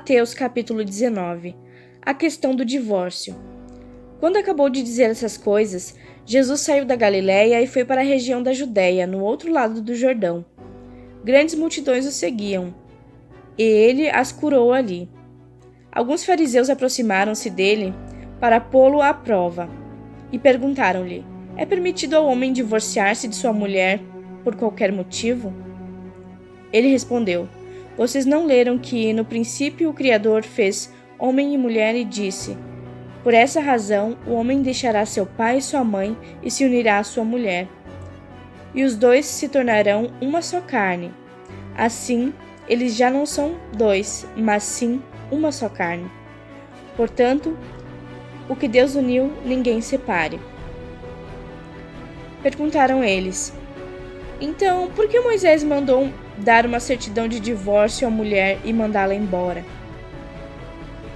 Mateus capítulo 19. A questão do divórcio. Quando acabou de dizer essas coisas, Jesus saiu da Galiléia e foi para a região da Judéia, no outro lado do Jordão. Grandes multidões o seguiam, e ele as curou ali. Alguns fariseus aproximaram-se dele para pô-lo à prova, e perguntaram-lhe: é permitido ao homem divorciar-se de sua mulher por qualquer motivo? Ele respondeu: vocês não leram que, no princípio, o Criador fez homem e mulher e disse: por essa razão, o homem deixará seu pai e sua mãe e se unirá à sua mulher, e os dois se tornarão uma só carne. Assim, eles já não são dois, mas sim uma só carne. Portanto, o que Deus uniu, ninguém separe. Perguntaram eles: então, por que Moisés mandou dar uma certidão de divórcio à mulher e mandá-la embora?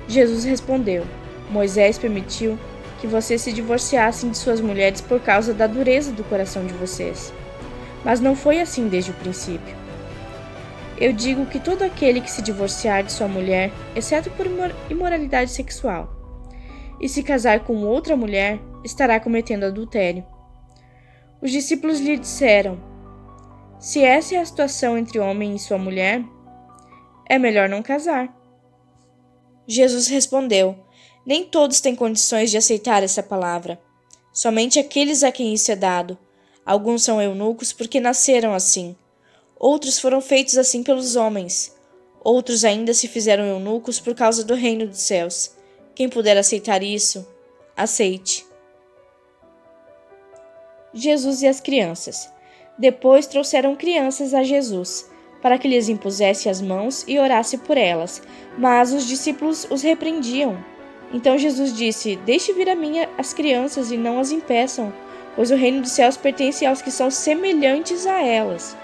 Jesus respondeu: Moisés permitiu que vocês se divorciassem de suas mulheres por causa da dureza do coração de vocês. Mas não foi assim desde o princípio. Eu digo que todo aquele que se divorciar de sua mulher, exceto por imoralidade sexual, e se casar com outra mulher, estará cometendo adultério. Os discípulos lhe disseram: se essa é a situação entre o homem e sua mulher, é melhor não casar. Jesus respondeu: nem todos têm condições de aceitar essa palavra. Somente aqueles a quem isso é dado. Alguns são eunucos porque nasceram assim. Outros foram feitos assim pelos homens. Outros ainda se fizeram eunucos por causa do reino dos céus. Quem puder aceitar isso, aceite. Jesus e as crianças. Depois trouxeram crianças a Jesus, para que lhes impusesse as mãos e orasse por elas, mas os discípulos os repreendiam. Então Jesus disse: deixe vir a mim as crianças e não as impeçam, pois o reino dos céus pertence aos que são semelhantes a elas.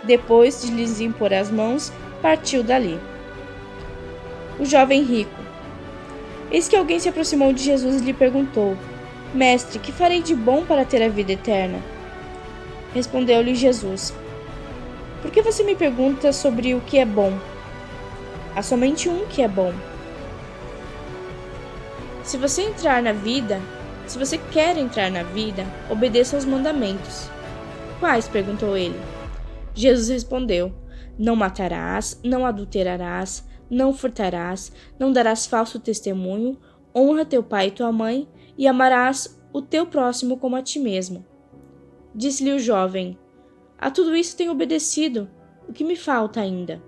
Depois de lhes impor as mãos, partiu dali. O jovem rico. Eis que alguém se aproximou de Jesus e lhe perguntou: mestre, que farei de bom para ter a vida eterna? Respondeu-lhe Jesus: por que você me pergunta sobre o que é bom? Há somente um que é bom. Se você quer entrar na vida, obedeça aos mandamentos. Quais? Perguntou ele. Jesus respondeu: não matarás, não adulterarás, não furtarás, não darás falso testemunho, honra teu pai e tua mãe, e amarás o teu próximo como a ti mesmo. Disse-lhe o jovem: a tudo isso tenho obedecido. O que me falta ainda?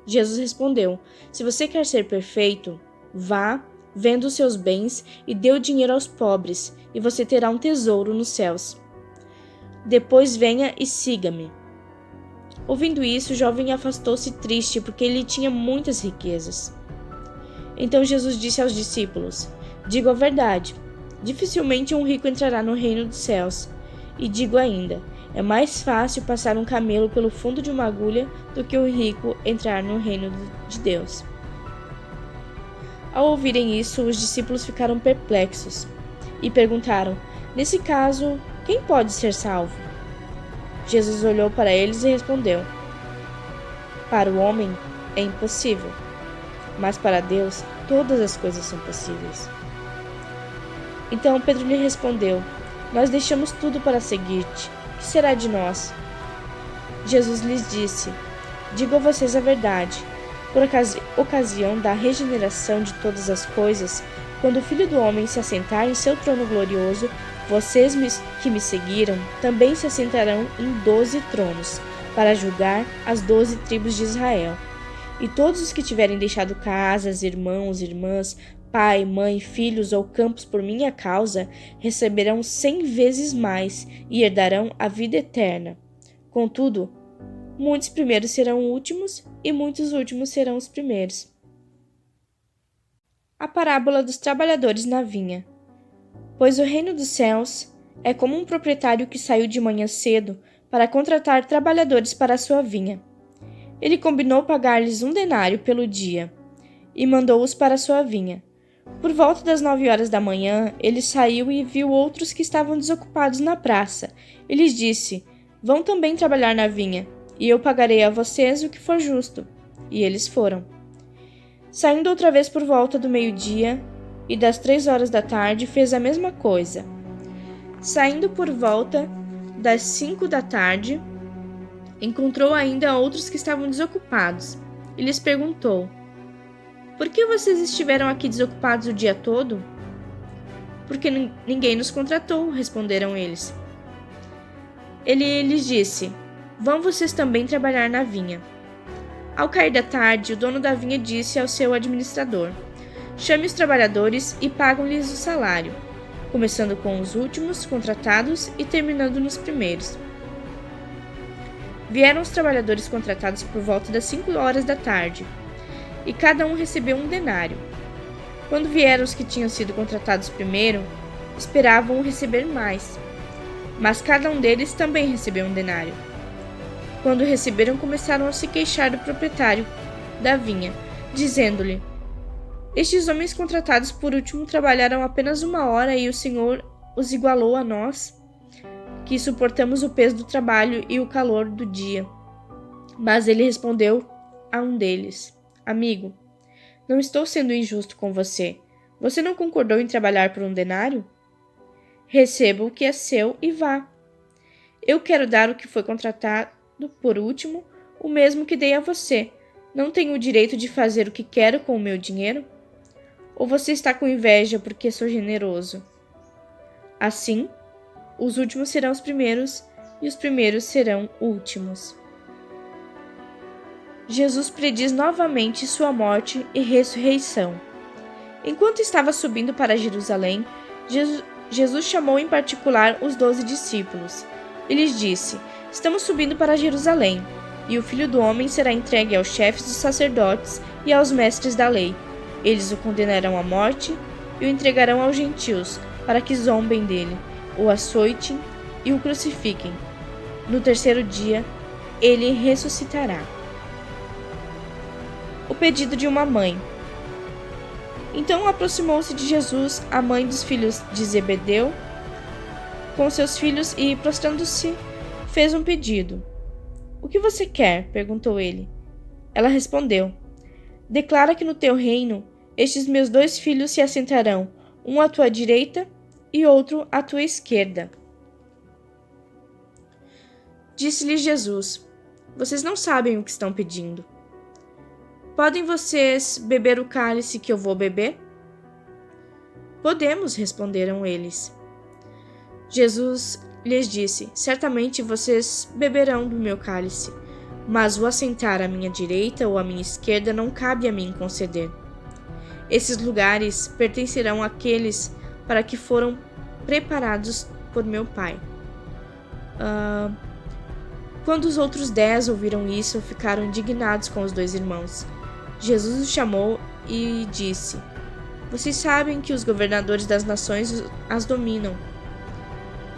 Jesus respondeu: se você quer ser perfeito, vá, venda os seus bens e dê o dinheiro aos pobres, e você terá um tesouro nos céus. Depois venha e siga-me. Ouvindo isso, o jovem afastou-se triste, porque ele tinha muitas riquezas. Então Jesus disse aos discípulos: digo a verdade, dificilmente um rico entrará no reino dos céus. E digo ainda, é mais fácil passar um camelo pelo fundo de uma agulha do que um rico entrar no reino de Deus. Ao ouvirem isso, os discípulos ficaram perplexos e perguntaram: nesse caso, quem pode ser salvo? Jesus olhou para eles e respondeu: para o homem é impossível, mas para Deus todas as coisas são possíveis. Então Pedro lhe respondeu: nós deixamos tudo para seguir-te. Que será de nós? Jesus lhes disse: digo a vocês a verdade. Por ocasião da regeneração de todas as coisas, quando o Filho do Homem se assentar em seu trono glorioso, vocês que me seguiram também se assentarão em 12 tronos, para julgar as 12 tribos de Israel. E todos os que tiverem deixado casas, irmãos, irmãs, pai, mãe, filhos ou campos por minha causa, receberão 100 vezes mais e herdarão a vida eterna. Contudo, muitos primeiros serão últimos e muitos últimos serão os primeiros. A parábola dos trabalhadores na vinha. Pois o reino dos céus é como um proprietário que saiu de manhã cedo para contratar trabalhadores para a sua vinha. Ele combinou pagar-lhes 1 denário pelo dia e mandou-os para a sua vinha. Por volta das 9 horas da manhã, ele saiu e viu outros que estavam desocupados na praça. E lhes disse: vão também trabalhar na vinha, e eu pagarei a vocês o que for justo. E eles foram. Saindo outra vez por volta do meio-dia e das 3 horas da tarde, fez a mesma coisa. Saindo por volta das 5 da tarde, encontrou ainda outros que estavam desocupados e lhes perguntou: por que vocês estiveram aqui desocupados o dia todo? Porque ninguém nos contratou, responderam eles. Ele lhes disse: vão vocês também trabalhar na vinha. Ao cair da tarde, o dono da vinha disse ao seu administrador: chame os trabalhadores e pagam-lhes o salário, começando com os últimos contratados e terminando nos primeiros. Vieram os trabalhadores contratados por volta das 5 horas da tarde, e cada um recebeu um denário. Quando vieram os que tinham sido contratados primeiro, esperavam receber mais, mas cada um deles também recebeu um denário. Quando receberam, começaram a se queixar do proprietário da vinha, dizendo-lhe: estes homens contratados por último trabalharam apenas 1 hora e o Senhor os igualou a nós, que suportamos o peso do trabalho e o calor do dia. Mas ele respondeu a um deles: amigo, não estou sendo injusto com você. Você não concordou em trabalhar por um denário? Receba o que é seu e vá. Eu quero dar o que foi contratado por último, o mesmo que dei a você. Não tenho o direito de fazer o que quero com o meu dinheiro? Ou você está com inveja porque sou generoso? Assim, os últimos serão os primeiros e os primeiros serão últimos. Jesus prediz novamente sua morte e ressurreição. Enquanto estava subindo para Jerusalém, Jesus chamou em particular os 12 discípulos e lhes disse: estamos subindo para Jerusalém, e o Filho do Homem será entregue aos chefes dos sacerdotes e aos mestres da lei. Eles o condenarão à morte e o entregarão aos gentios, para que zombem dele, o açoitem e o crucifiquem. No terceiro dia, ele ressuscitará. O pedido de uma mãe. Então aproximou-se de Jesus a mãe dos filhos de Zebedeu com seus filhos e, prostrando-se, fez um pedido. O que você quer? Perguntou ele. Ela respondeu: declara que no teu reino estes meus 2 filhos se assentarão, um à tua direita e outro à tua esquerda. Disse-lhe Jesus: vocês não sabem o que estão pedindo. Podem vocês beber o cálice que eu vou beber? Podemos, responderam eles. Jesus lhes disse: certamente vocês beberão do meu cálice, mas o assentar à minha direita ou à minha esquerda não cabe a mim conceder. Esses lugares pertencerão àqueles para que foram preparados por meu Pai. Quando os outros 10 ouviram isso, ficaram indignados com os 2 irmãos. Jesus os chamou e disse: vocês sabem que os governadores das nações as dominam,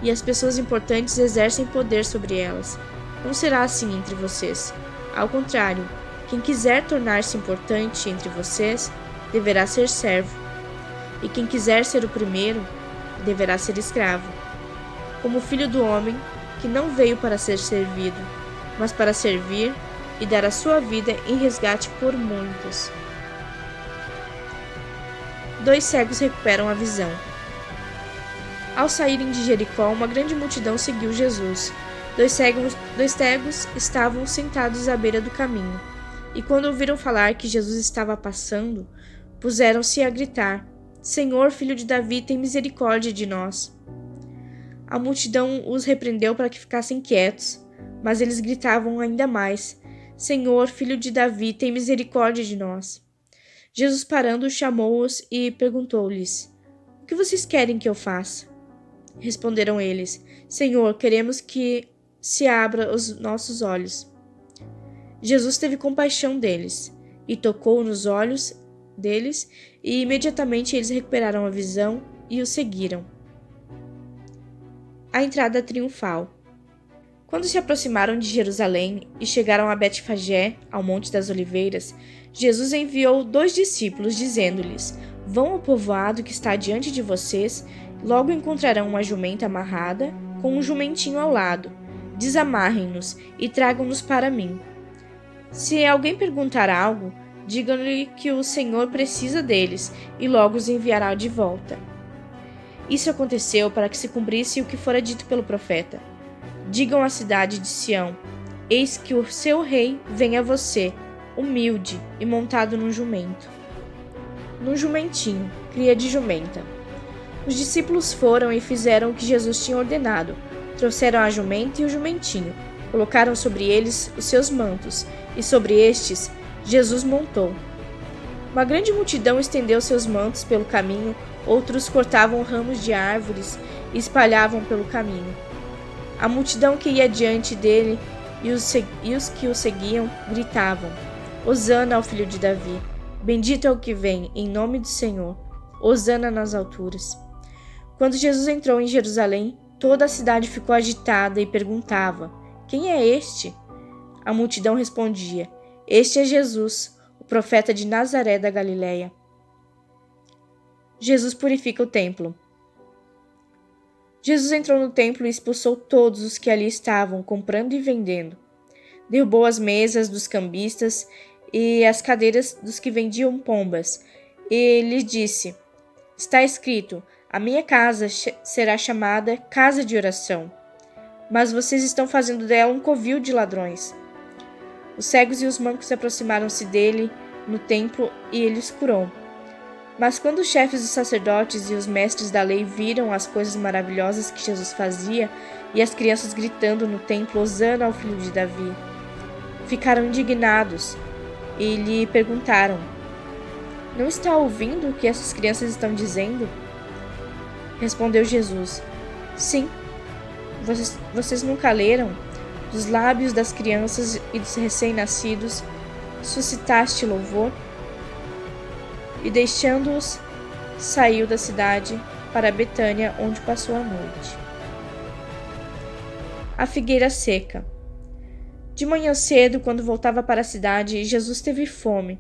e as pessoas importantes exercem poder sobre elas. Não será assim entre vocês. Ao contrário, quem quiser tornar-se importante entre vocês deverá ser servo, e quem quiser ser o primeiro deverá ser escravo. Como o Filho do Homem, que não veio para ser servido, mas para servir e dar a sua vida em resgate por muitos. 2 cegos recuperam a visão. Ao saírem de Jericó, uma grande multidão seguiu Jesus. 2 cegos estavam sentados à beira do caminho, e quando ouviram falar que Jesus estava passando, puseram-se a gritar: Senhor, filho de Davi, tem misericórdia de nós. A multidão os repreendeu para que ficassem quietos, mas eles gritavam ainda mais: Senhor, filho de Davi, tem misericórdia de nós. Jesus, parando, chamou-os e perguntou-lhes: O que vocês querem que eu faça? Responderam eles: Senhor, queremos que se abra os nossos olhos. Jesus teve compaixão deles e tocou nos olhos deles, e imediatamente eles recuperaram a visão e o seguiram. A entrada triunfal. Quando se aproximaram de Jerusalém e chegaram a Betfagé, ao Monte das Oliveiras, Jesus enviou 2 discípulos, dizendo-lhes: Vão ao povoado que está diante de vocês, logo encontrarão uma jumenta amarrada, com um jumentinho ao lado. Desamarrem-nos e tragam-nos para mim. Se alguém perguntar algo, Digam-lhe que o Senhor precisa deles e logo os enviará de volta. Isso aconteceu para que se cumprisse o que fora dito pelo profeta. Digam à cidade de Sião: eis que o seu rei vem a você, humilde e montado num jumento. Num jumentinho, cria de jumenta. Os discípulos foram e fizeram o que Jesus tinha ordenado. Trouxeram a jumenta e o jumentinho, colocaram sobre eles os seus mantos, e sobre estes Jesus montou. Uma grande multidão estendeu seus mantos pelo caminho, outros cortavam ramos de árvores e espalhavam pelo caminho. A multidão que ia diante dele e os que o seguiam gritavam: Hosana ao filho de Davi! Bendito é o que vem, em nome do Senhor! Hosana nas alturas! Quando Jesus entrou em Jerusalém, toda a cidade ficou agitada e perguntava: Quem é este? A multidão respondia: Este é Jesus, o profeta de Nazaré da Galileia. Jesus purifica o templo. Jesus entrou no templo e expulsou todos os que ali estavam, comprando e vendendo. Derrubou as mesas dos cambistas e as cadeiras dos que vendiam pombas, e lhes disse: Está escrito, a minha casa será chamada casa de oração, mas vocês estão fazendo dela um covil de ladrões. Os cegos e os mancos aproximaram-se dele no templo e ele os curou. Mas quando os chefes dos sacerdotes e os mestres da lei viram as coisas maravilhosas que Jesus fazia e as crianças gritando no templo Hosana ao filho de Davi, ficaram indignados e lhe perguntaram: Não está ouvindo o que essas crianças estão dizendo? Respondeu Jesus: Sim. Vocês nunca leram? Dos lábios das crianças e dos recém-nascidos suscitaste louvor? E deixando-os, saiu da cidade para Betânia, onde passou a noite. A figueira seca. De manhã cedo, quando voltava para a cidade, Jesus teve fome,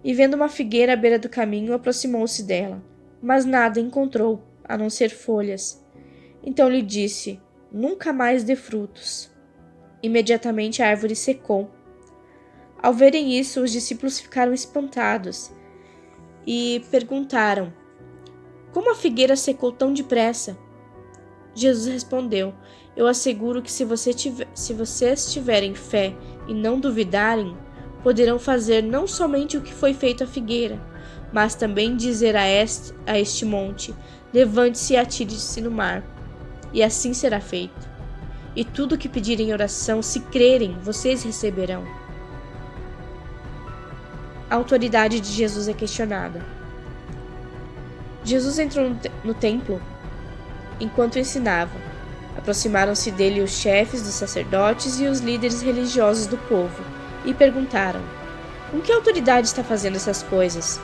e vendo uma figueira à beira do caminho, aproximou-se dela, mas nada encontrou, a não ser folhas. Então lhe disse: Nunca mais dê frutos. Imediatamente a árvore secou. Ao verem isso, os discípulos ficaram espantados e perguntaram: Como a figueira secou tão depressa? Jesus respondeu: Eu asseguro que se vocês tiverem fé e não duvidarem, poderão fazer não somente o que foi feito à figueira, mas também dizer a este monte: Levante-se e atire-se no mar, e assim será feito. E tudo o que pedirem em oração, se crerem, vocês receberão. A autoridade de Jesus é questionada. Jesus entrou no templo enquanto ensinava. Aproximaram-se dele os chefes dos sacerdotes e os líderes religiosos do povo e perguntaram: Com que autoridade está fazendo essas coisas?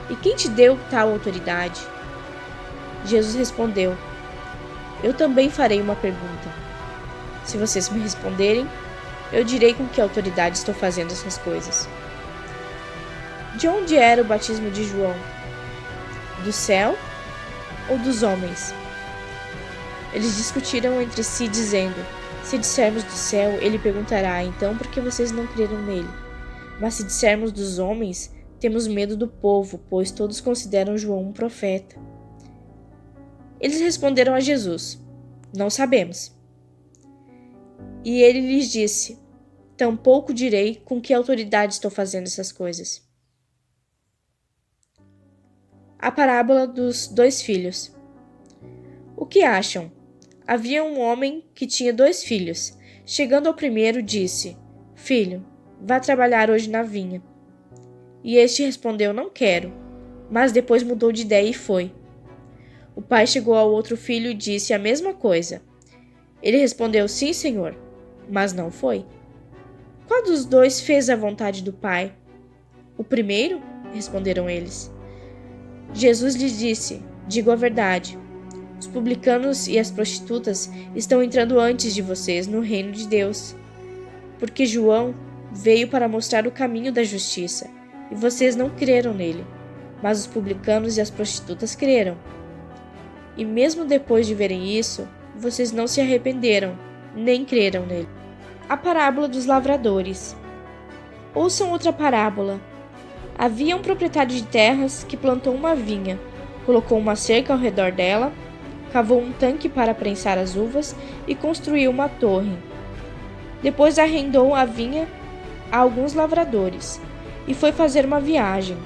E quem te deu tal autoridade? Jesus respondeu: Eu também farei uma pergunta. Se vocês me responderem, eu direi com que autoridade estou fazendo essas coisas. De onde era o batismo de João? Do céu ou dos homens? Eles discutiram entre si, dizendo: Se dissermos do céu, ele perguntará: Então por que vocês não creram nele? Mas se dissermos dos homens, temos medo do povo, pois todos consideram João um profeta. Eles responderam a Jesus: Não sabemos. E ele lhes disse: Tampouco direi com que autoridade estou fazendo essas coisas. A parábola dos 2 filhos. O que acham? Havia um homem que tinha 2 filhos. Chegando ao primeiro, disse: Filho, vá trabalhar hoje na vinha. E este respondeu: Não quero. Mas depois mudou de ideia e foi. O pai chegou ao outro filho e disse a mesma coisa. Ele respondeu: Sim, senhor. Mas não foi. Qual dos 2 fez a vontade do pai? O primeiro, responderam eles. Jesus lhes disse: Digo a verdade. Os publicanos e as prostitutas estão entrando antes de vocês no reino de Deus. Porque João veio para mostrar o caminho da justiça, e vocês não creram nele, mas os publicanos e as prostitutas creram. E mesmo depois de verem isso, vocês não se arrependeram, nem creram nele. A parábola dos lavradores. Ouçam outra parábola. Havia um proprietário de terras que plantou uma vinha, colocou uma cerca ao redor dela, cavou um tanque para prensar as uvas e construiu uma torre. Depois arrendou a vinha a alguns lavradores e foi fazer uma viagem.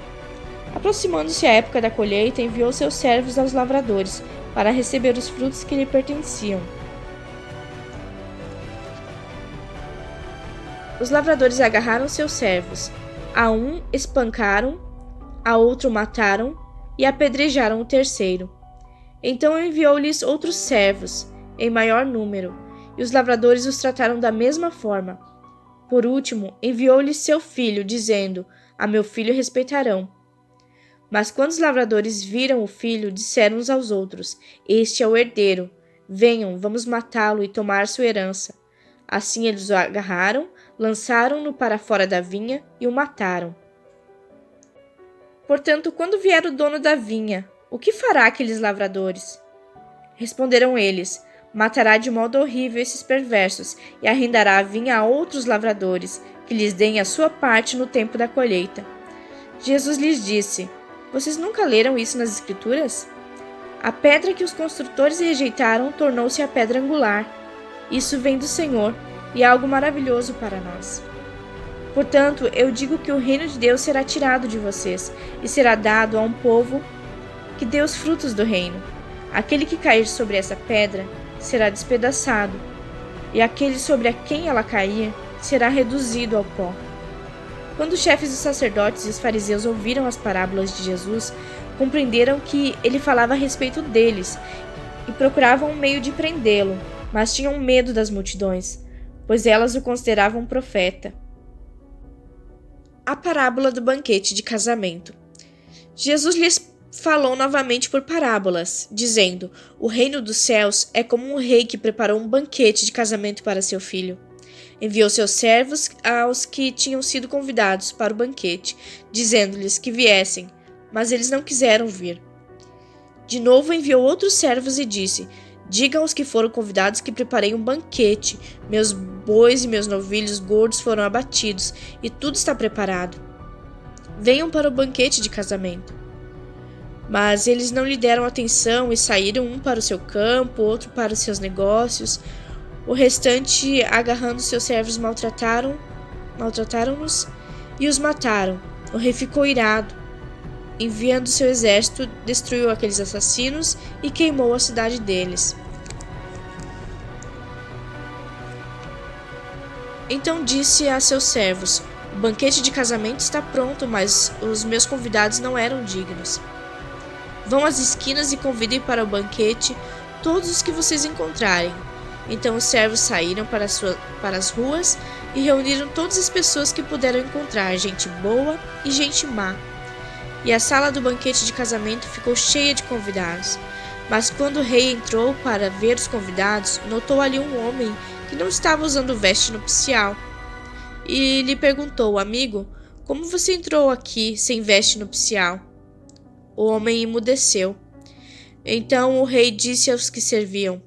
Aproximando-se a época da colheita, enviou seus servos aos lavradores para receber os frutos que lhe pertenciam. Os lavradores agarraram seus servos. A um espancaram, a outro mataram e apedrejaram o terceiro. Então enviou-lhes outros servos, em maior número, e os lavradores os trataram da mesma forma. Por último, enviou-lhes seu filho, dizendo: A meu filho respeitarão. Mas quando os lavradores viram o filho, disseram uns aos outros: Este é o herdeiro. Venham, vamos matá-lo e tomar sua herança. Assim eles o agarraram, lançaram-no para fora da vinha e o mataram. Portanto, quando vier o dono da vinha, o que fará aqueles lavradores? Responderam eles: Matará de modo horrível esses perversos e arrendará a vinha a outros lavradores, que lhes deem a sua parte no tempo da colheita. Jesus lhes disse: Vocês nunca leram isso nas Escrituras? A pedra que os construtores rejeitaram tornou-se a pedra angular. Isso vem do Senhor e é algo maravilhoso para nós. Portanto, eu digo que o reino de Deus será tirado de vocês e será dado a um povo que dê os frutos do reino. Aquele que cair sobre essa pedra será despedaçado, e aquele sobre a quem ela cair será reduzido ao pó. Quando os chefes dos sacerdotes e os fariseus ouviram as parábolas de Jesus, compreenderam que ele falava a respeito deles e procuravam um meio de prendê-lo, mas tinham medo das multidões, pois elas o consideravam um profeta. A parábola do banquete de casamento. Jesus lhes falou novamente por parábolas, dizendo: O reino dos céus é como um rei que preparou um banquete de casamento para seu filho. Enviou seus servos aos que tinham sido convidados para o banquete, dizendo-lhes que viessem, mas eles não quiseram vir. De novo enviou outros servos e disse: Digam aos que foram convidados que preparei um banquete. Meus bois e meus novilhos gordos foram abatidos, e tudo está preparado. Venham para o banquete de casamento. Mas eles não lhe deram atenção e saíram, um para o seu campo, outro para os seus negócios. O restante, agarrando seus servos, maltrataram-nos e os mataram. O rei ficou irado. Enviando seu exército, destruiu aqueles assassinos e queimou a cidade deles. Então disse a seus servos: O banquete de casamento está pronto, mas os meus convidados não eram dignos. Vão às esquinas e convidem para o banquete todos os que vocês encontrarem. Então os servos saíram para as ruas e reuniram todas as pessoas que puderam encontrar, gente boa e gente má. E a sala do banquete de casamento ficou cheia de convidados. Mas quando o rei entrou para ver os convidados, notou ali um homem que não estava usando veste nupcial. E lhe perguntou: Amigo, como você entrou aqui sem veste nupcial? O homem emudeceu. Então o rei disse aos que serviam: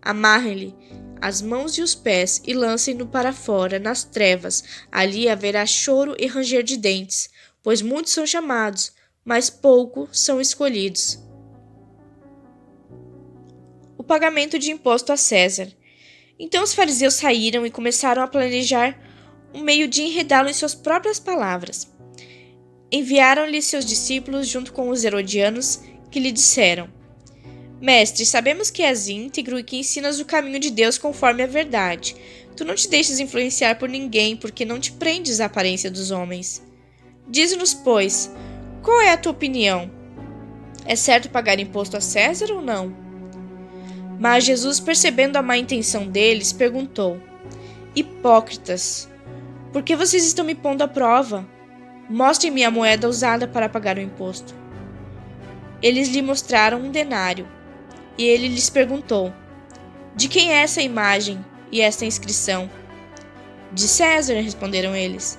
Amarrem-lhe as mãos e os pés e lancem-no para fora, nas trevas. Ali haverá choro e ranger de dentes, pois muitos são chamados, mas poucos são escolhidos. O pagamento de imposto a César. Então os fariseus saíram e começaram a planejar um meio de enredá-lo em suas próprias palavras. Enviaram-lhe seus discípulos junto com os herodianos, que lhe disseram: Mestre, sabemos que és íntegro e que ensinas o caminho de Deus conforme a verdade. Tu não te deixas influenciar por ninguém, porque não te prendes à aparência dos homens. Dize-nos, pois, qual é a tua opinião? É certo pagar imposto a César ou não? Mas Jesus, percebendo a má intenção deles, perguntou: Hipócritas, por que vocês estão me pondo à prova? Mostrem-me a moeda usada para pagar o imposto. Eles lhe mostraram um denário, e ele lhes perguntou: De quem é essa imagem e esta inscrição? De César, responderam eles.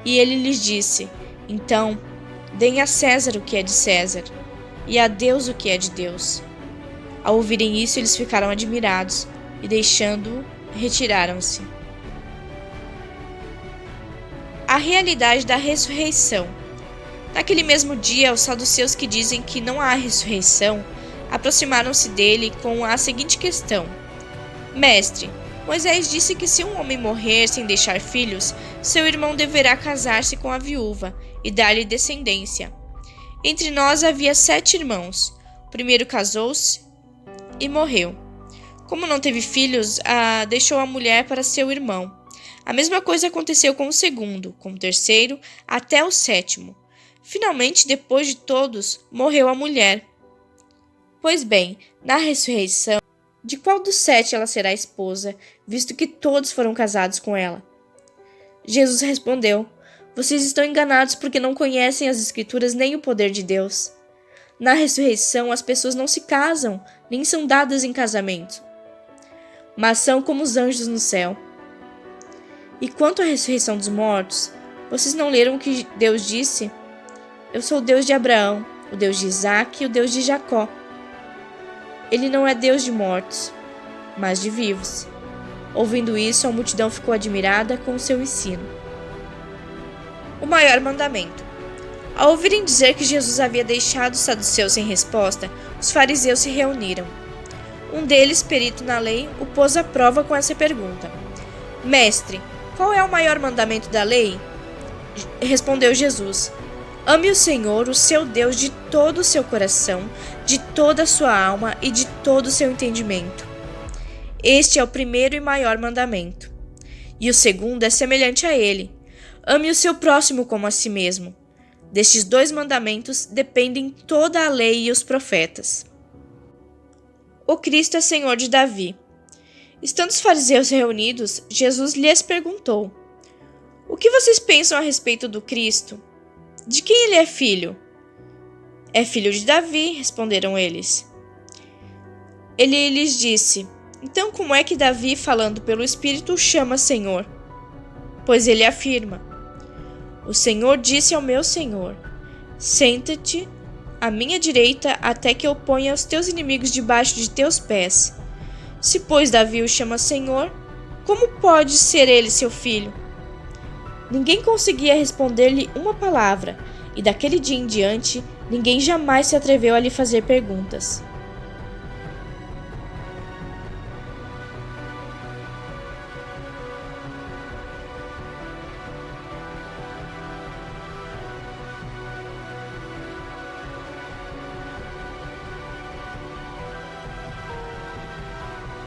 E ele lhes disse: Então, deem a César o que é de César, e a Deus o que é de Deus. Ao ouvirem isso, eles ficaram admirados, e deixando-o, retiraram-se. A realidade da ressurreição. Naquele mesmo dia, os saduceus que dizem que não há ressurreição aproximaram-se dele com a seguinte questão: Mestre, Moisés disse que se um homem morrer sem deixar filhos, seu irmão deverá casar-se com a viúva e dar-lhe descendência. Entre nós havia 7 irmãos. O primeiro casou-se e morreu. Como não teve filhos, deixou a mulher para seu irmão. A mesma coisa aconteceu com o segundo, com o terceiro, até o 7º. Finalmente, depois de todos, morreu a mulher. Pois bem, na ressurreição, de qual dos 7 ela será esposa, visto que todos foram casados com ela? Jesus respondeu: Vocês estão enganados porque não conhecem as Escrituras nem o poder de Deus. Na ressurreição, as pessoas não se casam, nem são dadas em casamento, mas são como os anjos no céu. E quanto à ressurreição dos mortos, vocês não leram o que Deus disse? Eu sou o Deus de Abraão, o Deus de Isaque e o Deus de Jacó. Ele não é Deus de mortos, mas de vivos. Ouvindo isso, a multidão ficou admirada com o seu ensino. O maior mandamento. Ao ouvirem dizer que Jesus havia deixado os saduceus sem resposta, os fariseus se reuniram. Um deles, perito na lei, o pôs à prova com essa pergunta: Mestre, qual é o maior mandamento da lei? Respondeu Jesus: Ame o Senhor, o seu Deus, de todo o seu coração, de toda a sua alma e de todo o seu entendimento. Este é o primeiro e maior mandamento. E o segundo é semelhante a ele: ame o seu próximo como a si mesmo. Destes 2 mandamentos dependem toda a lei e os profetas. O Cristo é Senhor de Davi. Estando os fariseus reunidos, Jesus lhes perguntou: O que vocês pensam a respeito do Cristo? De quem ele é filho? É filho de Davi, responderam eles. Ele lhes disse: Então como é que Davi, falando pelo Espírito, o chama Senhor? Pois ele afirma: O Senhor disse ao meu Senhor: Senta-te à minha direita até que eu ponha os teus inimigos debaixo de teus pés. Se, pois, Davi o chama Senhor, como pode ser ele seu filho? Ninguém conseguia responder-lhe uma palavra, e daquele dia em diante, ninguém jamais se atreveu a lhe fazer perguntas.